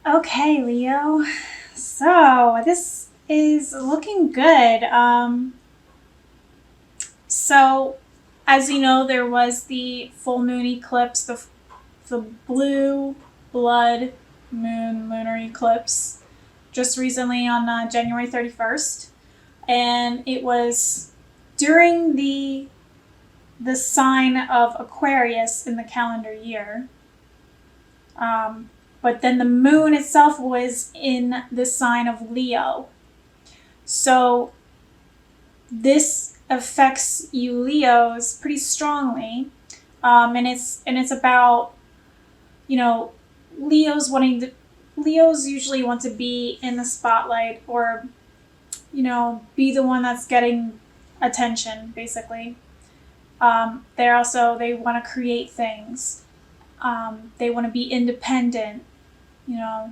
Okay, Leo. So this is looking good. So as you know, there was the full moon eclipse, the blue blood moon lunar eclipse, just recently on January 31st, and it was during the sign of Aquarius in the calendar year. But then the moon itself was in the sign of Leo. So this affects you Leos pretty strongly. And it's about, you know, Leos wanting to Leos usually want to be in the spotlight, or, be the one that's getting attention, basically. They want to create things. They want to be independent, you know,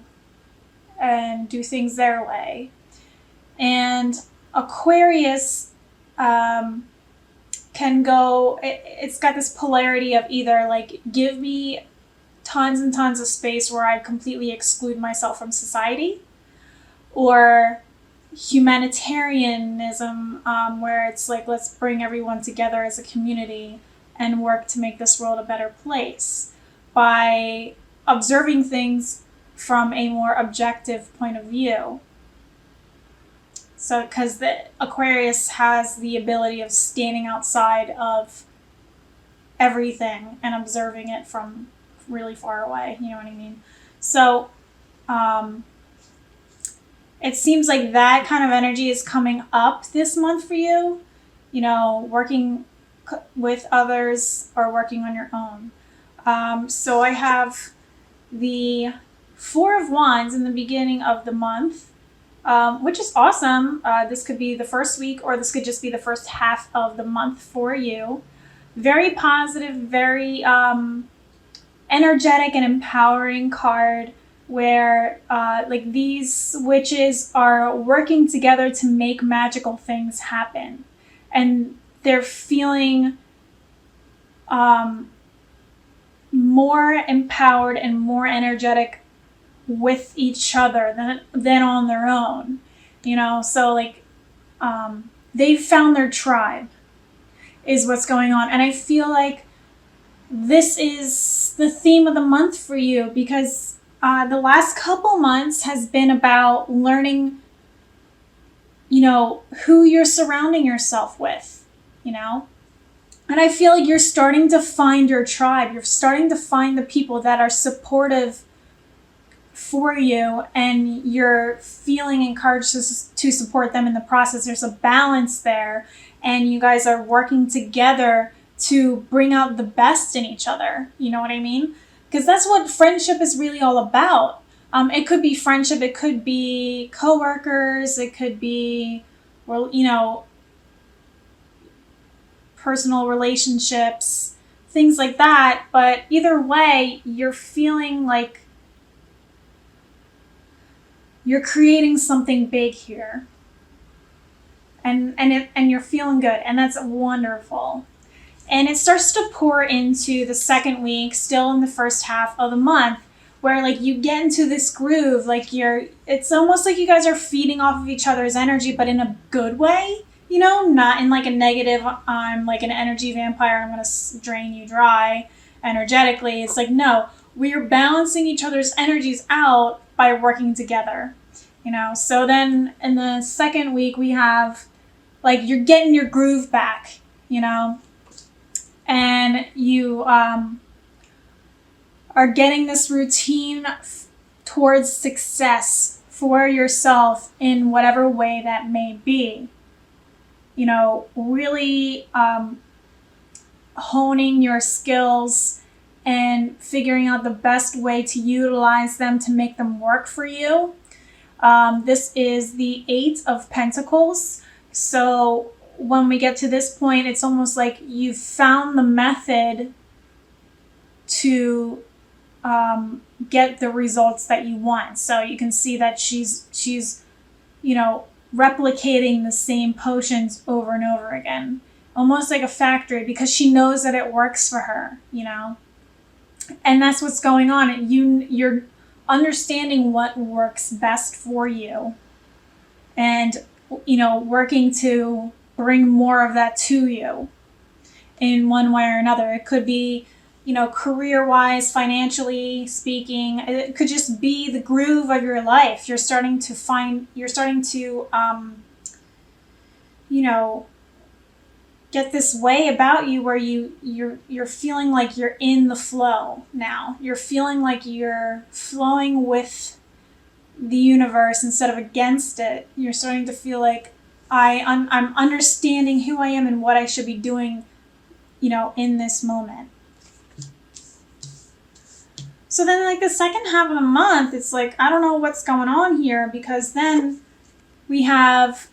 and do things their way. And Aquarius can go, it's got this polarity of either like, give me tons and tons of space where I completely exclude myself from society, or humanitarianism, where it's like, let's bring everyone together as a community and work to make this world a better place by observing things from a more objective point of view. So, because the Aquarius has the ability of standing outside of everything and observing it from really far away. You know what I mean? So, it seems like that kind of energy is coming up this month for you. Working with others or working on your own. So I have the Four of Wands in the beginning of the month, which is awesome. This could be the first week, or this could just be the first half of the month for you. Very positive, very energetic and empowering card, where like these witches are working together to make magical things happen, and they're feeling more empowered and more energetic with each other than on their own. So like, they found their tribe is what's going on. And I feel like this is the theme of the month for you, because the last couple months has been about learning, who you're surrounding yourself with, And I feel like you're starting to find your tribe. You're starting to find the people that are supportive for you, and you're feeling encouraged to support them in the process. There's a balance there, and you guys are working together to bring out the best in each other. You know what I mean? Because that's what friendship is really all about. It could be friendship, it could be coworkers, it could be, well, personal relationships, things like that. But either way, you're feeling like you're creating something big here, and you're feeling good, and that's wonderful. And it starts to pour into the second week, still in the first half of the month, where like you get into this groove, like it's almost like you guys are feeding off of each other's energy, but in a good way, not in like a negative, I'm like an energy vampire, I'm going to drain you dry energetically. It's like, no, we're balancing each other's energies out by working together, So then in the second week, we have like, you're getting your groove back, and you are getting this routine towards success for yourself in whatever way that may be. Really honing your skills and figuring out the best way to utilize them to make them work for you. This is the Eight of Pentacles. So when we get to this point, it's almost like you've found the method to get the results that you want. So you can see that she's replicating the same potions over and over again, almost like a factory, because she knows that it works for her, And that's what's going on. You're understanding what works best for you and, working to bring more of that to you in one way or another. It could be, career-wise, financially speaking. It could just be the groove of your life. You're starting to, get this way about you where you're feeling like you're in the flow now. You're feeling like you're flowing with the universe instead of against it. You're starting to feel like I'm understanding who I am and what I should be doing, in this moment. So then like the second half of the month, it's like, I don't know what's going on here, because then we have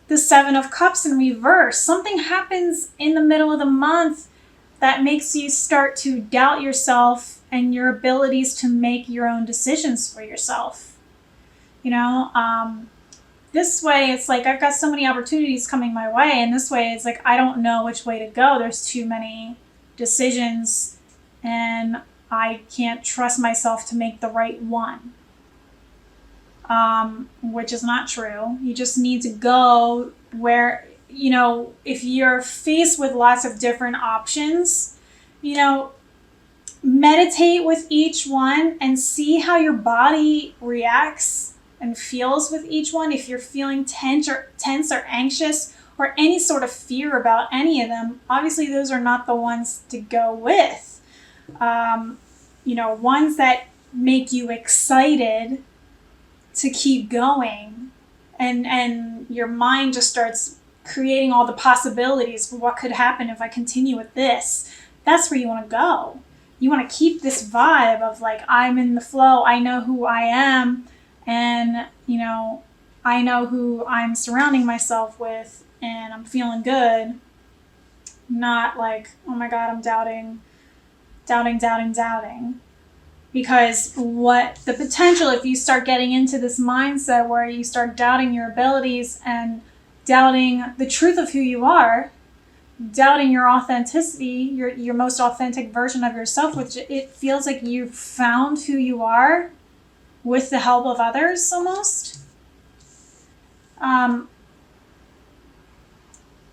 the Seven of Cups in reverse. Something happens in the middle of the month that makes you start to doubt yourself and your abilities to make your own decisions for yourself. This way it's like I've got so many opportunities coming my way, and this way it's like I don't know which way to go. There's too many decisions and I can't trust myself to make the right one. Which is not true. You just need to go where, if you're faced with lots of different options, meditate with each one and see how your body reacts and feels with each one. If you're feeling tense or anxious or any sort of fear about any of them, obviously those are not the ones to go with. Ones that make you excited to keep going, and your mind just starts creating all the possibilities for what could happen if I continue with this. That's where you want to go. You want to keep this vibe of like, I'm in the flow, I know who I am, and I know who I'm surrounding myself with, and I'm feeling good. Not like, oh my God, I'm doubting. Because what the potential, if you start getting into this mindset where you start doubting your abilities and doubting the truth of who you are, doubting your authenticity, your most authentic version of yourself, which it feels like you've found who you are with the help of others almost.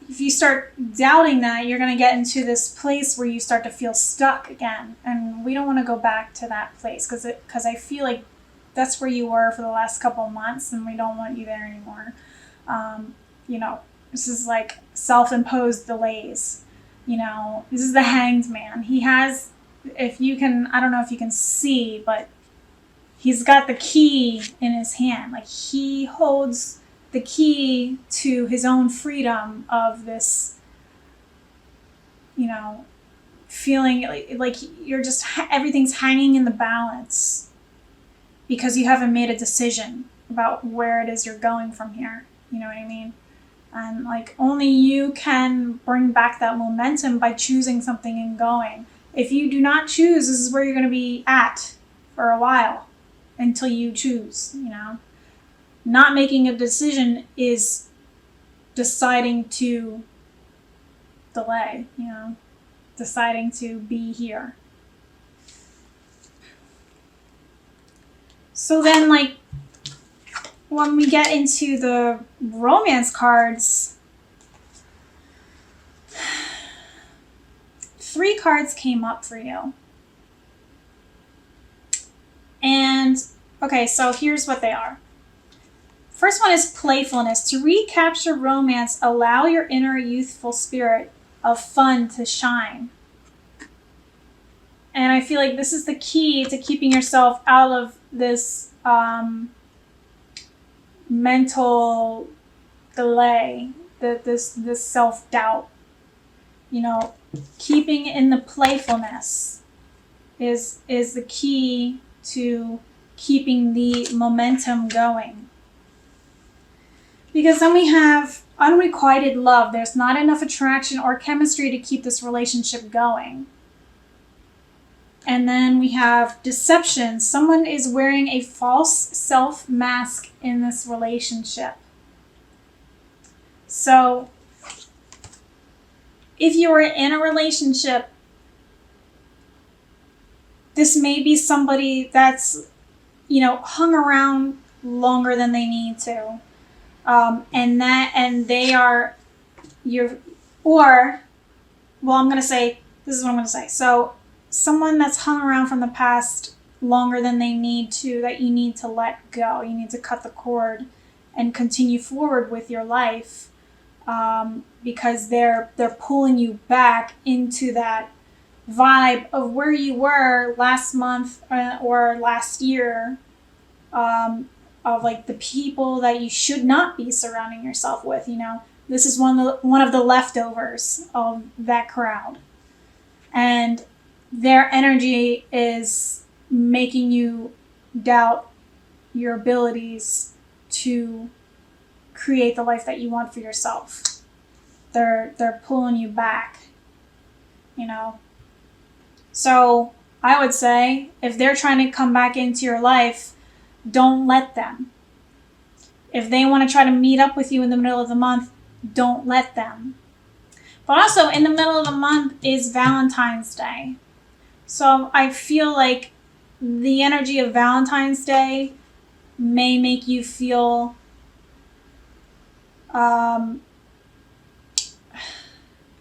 If you start doubting that, you're going to get into this place where you start to feel stuck again. And we don't want to go back to that place because I feel like that's where you were for the last couple of months, and we don't want you there anymore. This is like self-imposed delays. This is the Hanged Man. He has, I don't know if you can see, but he's got the key in his hand. Like he holds the key to his own freedom of this, feeling like you're just, everything's hanging in the balance because you haven't made a decision about where it is you're going from here. You know what I mean? And like only you can bring back that momentum by choosing something and going. If you do not choose, this is where you're going to be at for a while until you choose, Not making a decision is deciding to delay, deciding to be here. So then, like, when we get into the romance cards, 3 cards came up for you. And, okay, so here's what they are. First one is playfulness. To recapture romance, allow your inner youthful spirit of fun to shine. And I feel like this is the key to keeping yourself out of this mental delay, this self-doubt. Keeping in the playfulness is the key to keeping the momentum going. Because then we have unrequited love. There's not enough attraction or chemistry to keep this relationship going. And then we have deception. Someone is wearing a false self mask in this relationship. So if you were in a relationship this may be somebody that's, hung around longer than they need to. And they are your, or, well, I'm going to say, this is what I'm going to say. So someone that's hung around from the past longer than they need to, that you need to let go. You need to cut the cord and continue forward with your life, because they're pulling you back into that vibe of where you were last month or last year, of like the people that you should not be surrounding yourself with. This is one of the leftovers of that crowd, and their energy is making you doubt your abilities to create the life that you want for yourself. They're pulling you back, So I would say, if they're trying to come back into your life, don't let them. If they want to try to meet up with you in the middle of the month, don't let them. But also, in the middle of the month is Valentine's Day. So I feel like the energy of Valentine's Day may make you feel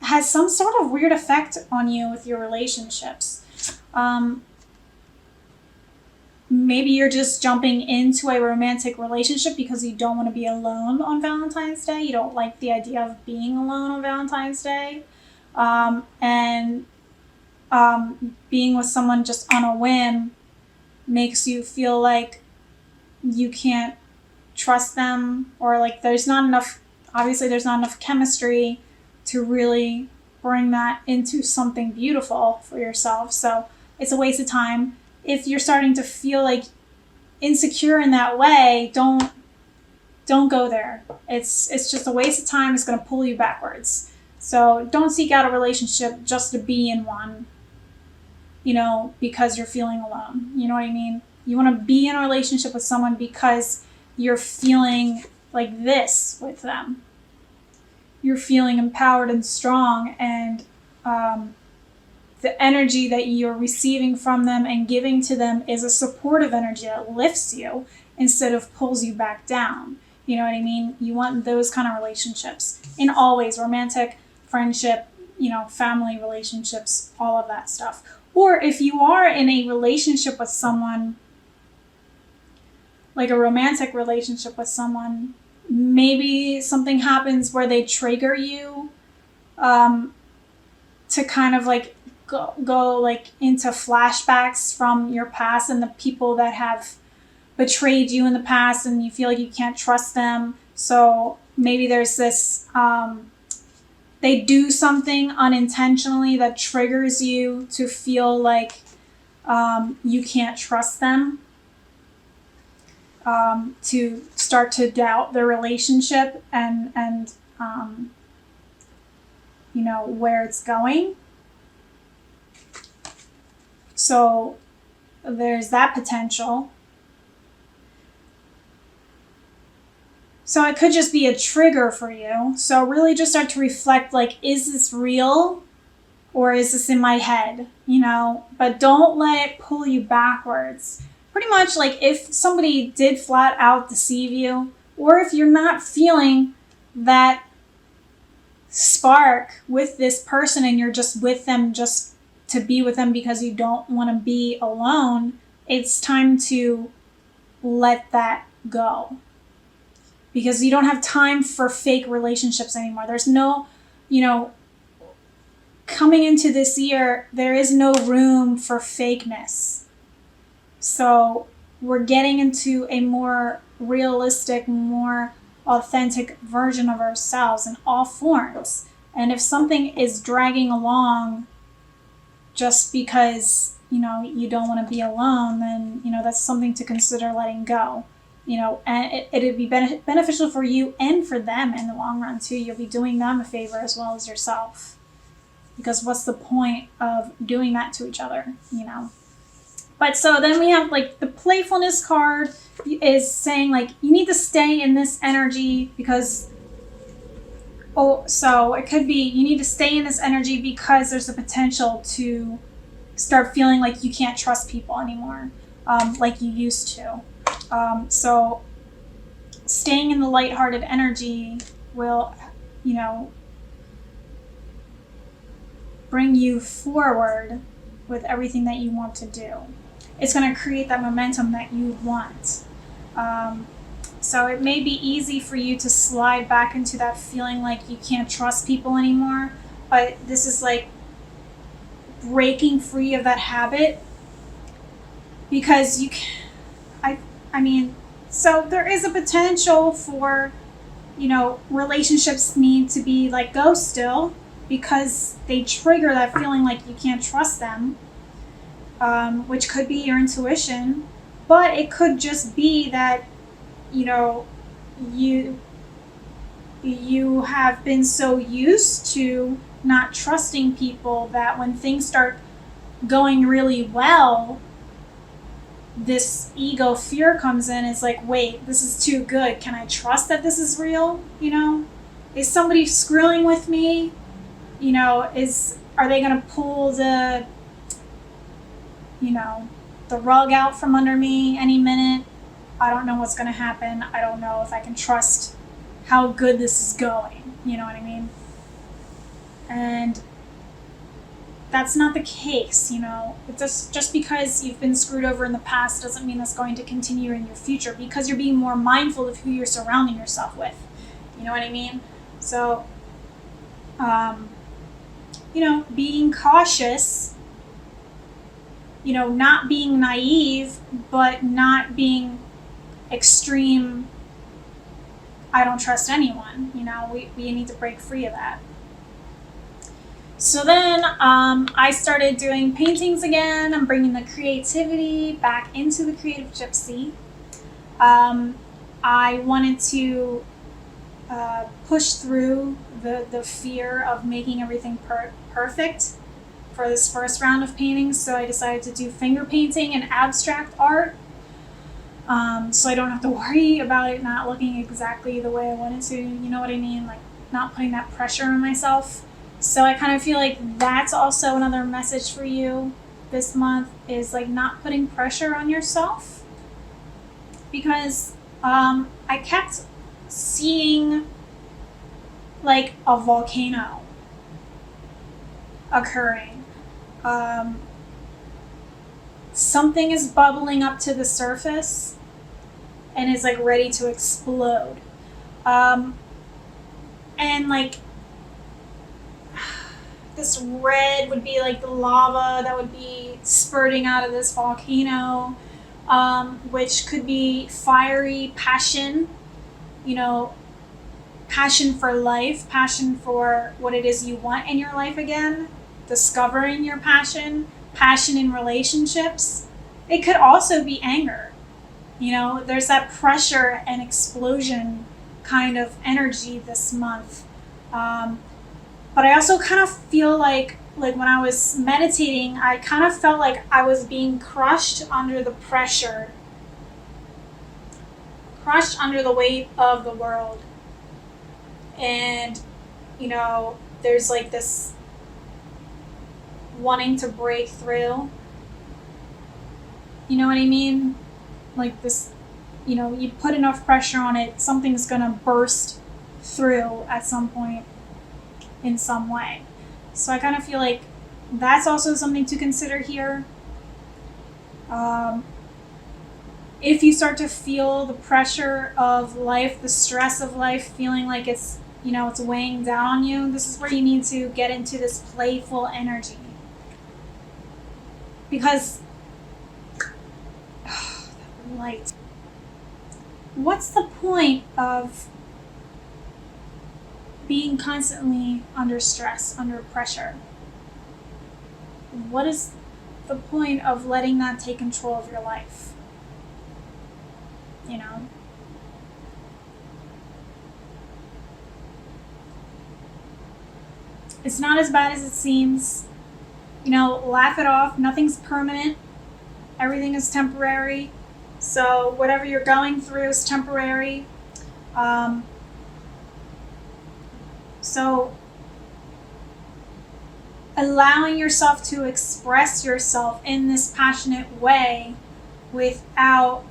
has some sort of weird effect on you with your relationships. Maybe you're just jumping into a romantic relationship because you don't want to be alone on Valentine's Day. You don't like the idea of being alone on Valentine's Day. And being with someone just on a whim makes you feel like you can't trust them, or like there's not enough chemistry to really bring that into something beautiful for yourself. So it's a waste of time. If you're starting to feel like insecure in that way, don't go there. It's just a waste of time. It's going to pull you backwards. So don't seek out a relationship just to be in one, because you're feeling alone. You know what I mean? You want to be in a relationship with someone because you're feeling like this with them. You're feeling empowered and strong, and the energy that you're receiving from them and giving to them is a supportive energy that lifts you instead of pulls you back down. You know what I mean? You want those kind of relationships in all ways: romantic, friendship, family relationships, all of that stuff. Or if you are in a relationship with someone, like a romantic relationship with someone, maybe something happens where they trigger you to kind of like go like into flashbacks from your past and the people that have betrayed you in the past, and you feel like you can't trust them. So maybe there's this, they do something unintentionally that triggers you to feel like you can't trust them, to start to doubt the relationship and where it's going. So there's that potential. So it could just be a trigger for you. So really just start to reflect, like, is this real or is this in my head? But don't let it pull you backwards. Pretty much, like, if somebody did flat out deceive you, or if you're not feeling that spark with this person and you're just with them just to be with them because you don't want to be alone, it's time to let that go. Because you don't have time for fake relationships anymore. There's no, coming into this year, there is no room for fakeness. So we're getting into a more realistic, more authentic version of ourselves in all forms. And if something is dragging along just because, you don't want to be alone, then, that's something to consider letting go. And it'd be beneficial for you and for them in the long run too. You'll be doing them a favor as well as yourself. Because what's the point of doing that to each other, But so then we have like the playfulness card is saying like you need to stay in this energy because, so it could be you need to stay in this energy because there's a potential to start feeling like you can't trust people anymore, like you used to. So staying in the lighthearted energy will, you know, bring you forward with everything that you want to do. It's going to create that momentum that you want. So it may be easy for you to slide back into that feeling like you can't trust people anymore, but this is like breaking free of that habit, because you can, I mean, so there is a potential for, you know, relationships need to be let go still, because they trigger that feeling like you can't trust them, which could be your intuition, but it could just be that, you know, you have been so used to not trusting people that when things start going really well, this ego fear comes in. It's like, wait, this is too good. Can I trust that this is real? You know, is somebody screwing with me? You know, are they going to pull the, you know, the rug out from under me any minute? I don't know what's going to happen. I don't know if I can trust how good this is going. You know what I mean? And that's not the case, you know. Just because you've been screwed over in the past doesn't mean that's going to continue in your future, because you're being more mindful of who you're surrounding yourself with. You know what I mean? So, you know, being cautious, you know, not being naive, but not being extreme, I don't trust anyone. You know, we need to break free of that. So then I started doing paintings again. I'm bringing the creativity back into the creative gypsy. I wanted to push through the fear of making everything perfect for this first round of paintings. So I decided to do finger painting and abstract art. So I don't have to worry about it not looking exactly the way I wanted to. You know what I mean? Like, not putting that pressure on myself. So I kind of feel like that's also another message for you this month, is like not putting pressure on yourself, because I kept seeing like a volcano occurring. Something is bubbling up to the surface and is like ready to explode. And like, this red would be like the lava that would be spurting out of this volcano, which could be fiery passion, you know, passion for life, passion for what it is you want in your life again, discovering your passion in relationships. It could also be anger. You know, there's that pressure and explosion kind of energy this month. But I also kind of feel like when I was meditating, I kind of felt like I was being crushed under the pressure, crushed under the weight of the world. And, you know, there's like this wanting to break through. You know what I mean? Like this, you know, you put enough pressure on it, something's gonna burst through at some point in some way. So I kind of feel like that's also something to consider here. If you start to feel the pressure of life, the stress of life, feeling like it's, you know, it's weighing down on you, this is where you need to get into this playful energy. Because that light. What's the point of being constantly under stress, under pressure? What is the point of letting that take control of your life? You know? It's not as bad as it seems. You know, laugh it off. Nothing's permanent. Everything is temporary. So whatever you're going through is temporary. So allowing yourself to express yourself in this passionate way without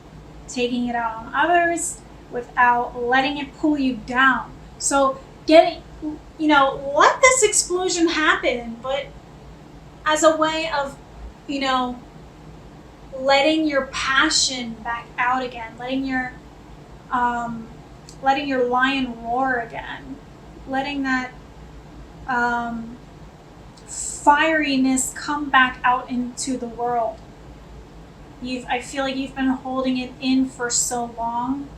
taking it out on others, without letting it pull you down. So let this explosion happen, but as a way of, letting your passion back out again, letting your lion roar again, letting that fieriness come back out into the world. I feel like you've been holding it in for so long.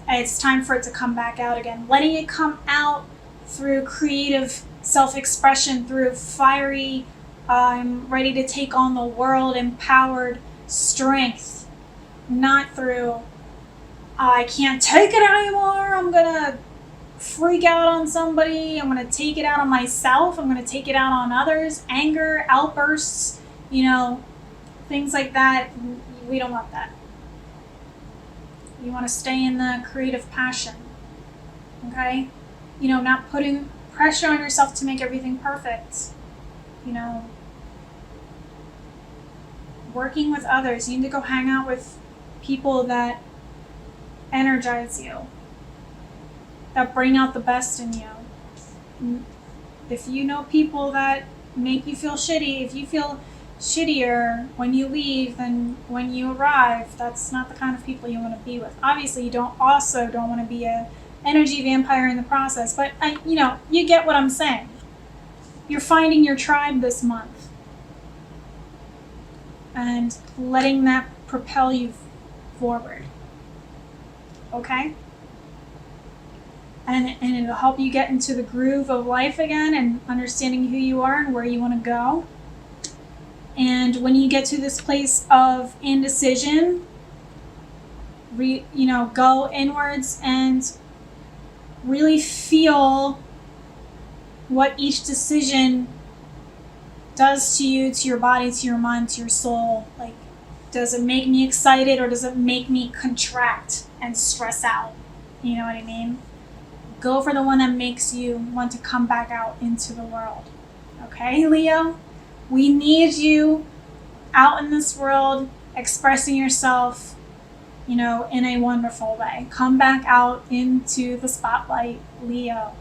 It's time for it to come back out again. Letting it come out through creative self-expression, through fiery, I'm ready to take on the world, empowered strength. Not through, I can't take it anymore, I'm gonna freak out on somebody, I'm gonna take it out on myself, I'm gonna take it out on others, anger, outbursts, things like that. We don't want that. You want to stay in the creative passion, okay? Not putting pressure on yourself to make everything perfect. Working with others. You need to go hang out with people that energize you, that bring out the best in you. If you know people that make you feel shitty, if you feel shittier when you leave than when you arrive, that's not the kind of people you want to be with. Obviously, you don't want to be a energy vampire in the process, but you get what I'm saying. You're finding your tribe this month and letting that propel you forward. Okay? And it'll help you get into the groove of life again and understanding who you are and where you want to go. And when you get to this place of indecision, go inwards and really feel what each decision does to you, to your body, to your mind, to your soul. Like, does it make me excited or does it make me contract and stress out? You know what I mean? Go for the one that makes you want to come back out into the world. Okay, Leo? We need you out in this world, expressing yourself, in a wonderful way. Come back out into the spotlight, Leo.